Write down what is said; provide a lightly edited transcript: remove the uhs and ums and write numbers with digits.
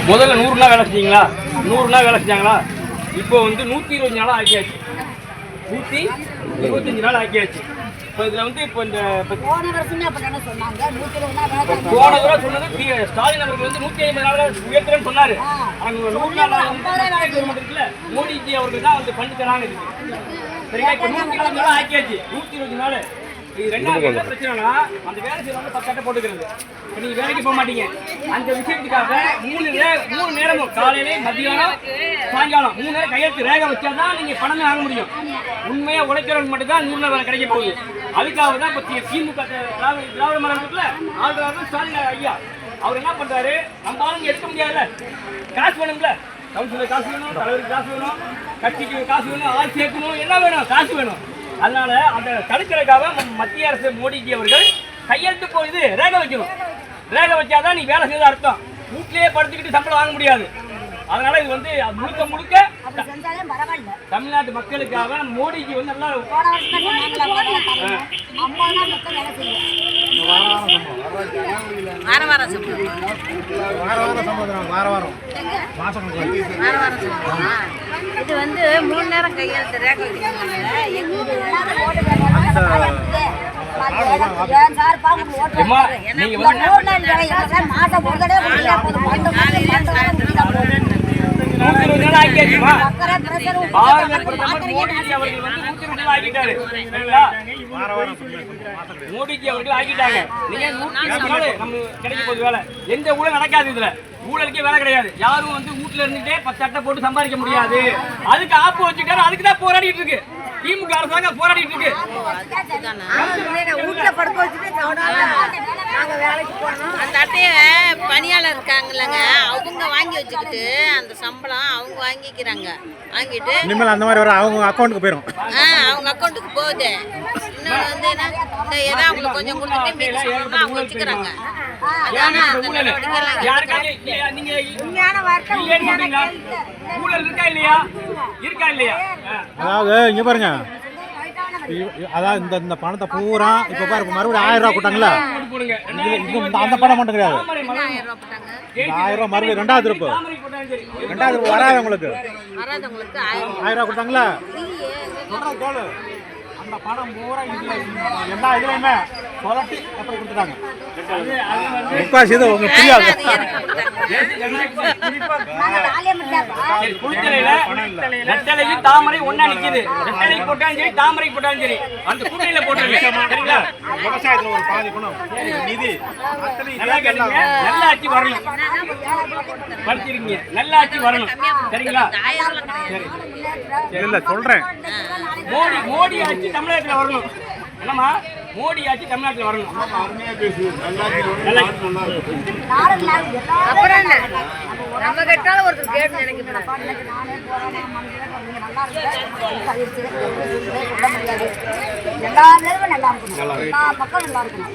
முதல்ல 100 நாள் வேலை செஞ்சீங்களா? 100 நாள் வேலை செஞ்சாங்களா? இப்போ வந்து 120 நாளாக ஆக்கியாச்சு. 125 நாள் ஆக்கியாச்சு. இப்போ இதில் வந்து இப்போ இந்த போன வருஷமே அப்படி தானே சொன்னாங்க. 120 நாள் வேலை போன தடவை சொன்னது ஸ்டாலின் அவர்கள் வந்து 150 நாள் உயர்த்துறேன்னு சொன்னாரு. அங்கே 100 நாள் இருக்குல்ல, மோடிஜி அவர்கள் தான் வந்து பண்ணி தராங்க. சரிங்களா? இப்போ 120 நாள் ஆக்கியாச்சு. 120 நாள். இது ரெண்டாவது என்ன பிரச்சனைனா, அந்த வேலை செய்யறவங்க 10 கட்டை போட்டுக்கிறது. இப்போ நீங்கள் வேலைக்கு போக மாட்டீங்க. அந்த விஷயத்துக்காக 3 நேரமும் காலையிலே மத்தியானம் சாயங்காலம் 3 நேரம் கையெழுத்து ரேகை வச்சா தான் நீங்கள் பணமே வாங்க முடியும். உண்மையாக உழைக்கிறவங்க மட்டும் தான் 100 நாள் வேலை கிடைக்க போகுது. அதுக்காக தான் இப்போ திமுக திராவிட மாநிலத்தில் ஆளுநர் ஸ்டாலின் ஐயா அவர் என்ன பண்ணுறாரு, நம்ம ஆளுங்க எடுக்க முடியாதுல்ல, காசு வேணும்ல, கவுன்சிலர் காசு வேணும், தலைவருக்கு காசு வேணும், கட்சிக்கு காசு வேணும், ஆள் சேர்க்கணும், என்ன வேணும், காசு வேணும். அதனால அந்த தடுக்கிறதுக்காக மத்திய அரசு மோடிஜி அவர்கள் கையெழுத்து போகுது ரேகை வைக்கணும். ரேகை வச்சாதான் நீ வேலை செய்த அர்த்தம். வீட்டிலேயே படுத்துக்கிட்டு சம்பளம் வாங்க முடியாது. அதனால இது வந்து முழுக்க முழுக்க தமிழ்நாட்டு மக்களுக்காக மோடிஜி வந்து நல்லா இது வந்து 3 நேரம் கையெழுத்து ரேகை மோடிஜி அவர்கள் ஆக்கிட்டாங்க. கிடைக்க போகுது வேலை. எந்த ஊழல் நடக்காது. இதுல ஊழலுக்கே வேலை கிடையாது. யாரும் வந்து வீட்டுல இருந்துட்டே 10 அட்டை போட்டு சம்பாதிக்க முடியாது. அதுக்கு ஆப்பு வச்சுட்டாரு. அதுக்கு தான் போராடிட்டு இருக்கு திமுக அரசாங்கம், போராடிட்டு இருக்கு. அந்த அட்டைய பணியாளர் இருக்காங்கல்லங்க, அவங்க வாங்கி வச்சுக்கிட்டு அந்த சம்பளம் அவங்க வாங்கிக்கிறாங்க. வாங்கிட்டு இனிமேல் அந்த மாதிரி வர அவங்க அக்கௌண்ட்டுக்கு போயிடும். அவங்க அக்கௌண்ட்டுக்கு போகுது. இன்னொன்று வந்து என்ன, இந்த ஏதாவது அவங்களுக்கு கொஞ்சம் கொடுத்துட்டு மீதி சொல்லணும்னா அவங்க வச்சுக்கிறாங்க. அதாவது இங்க பாருங்க, அதாவது இந்த பணத்தை பூரா இப்ப பாருங்க மறுபடியும் 1000 ரூபாய் போட்டாங்களா, அந்த பணம் மட்டும் கிடையாது. 1000 ரூபாய் மறுபடியும் ரெண்டாவது இருப்பு வராதவங்களுக்கு 1000 ரூபாய் கொடுத்தாங்களா. அந்த பணம் பூரா எல்லா இதுலயுமே சொல்லி அப்புறம் கொடுத்துட்டாங்க. முக்காசி இது உங்களுக்கு புரியாது. ரெட்டலையும் தாமரை ஒன்னா நிக்குது. ரெட்டலை போட்டாலும் சரி, தாமரை போட்டாலும் சரி, அந்த கூட்டையில போட்டுருங்க. விவசாயத்துல ஒரு பாதி பணம் நிதி நல்ல ஆட்சி வரணும். படிச்சிருக்கீங்க, நல்ல ஆட்சி வரணும். சரிங்களா? இல்ல சொல்றேன், மோடி ஆட்சி தமிழ்நாட்டில் வரணும். என்னம்மா, மோடி ஆட்சி தமிழ்நாட்டில் வரணும். நம்ம கேட்டாலும் ஒருத்தர் கேட்டு நினைக்கிறேன். எல்லா மக்களும் நல்லா இருக்கணும்.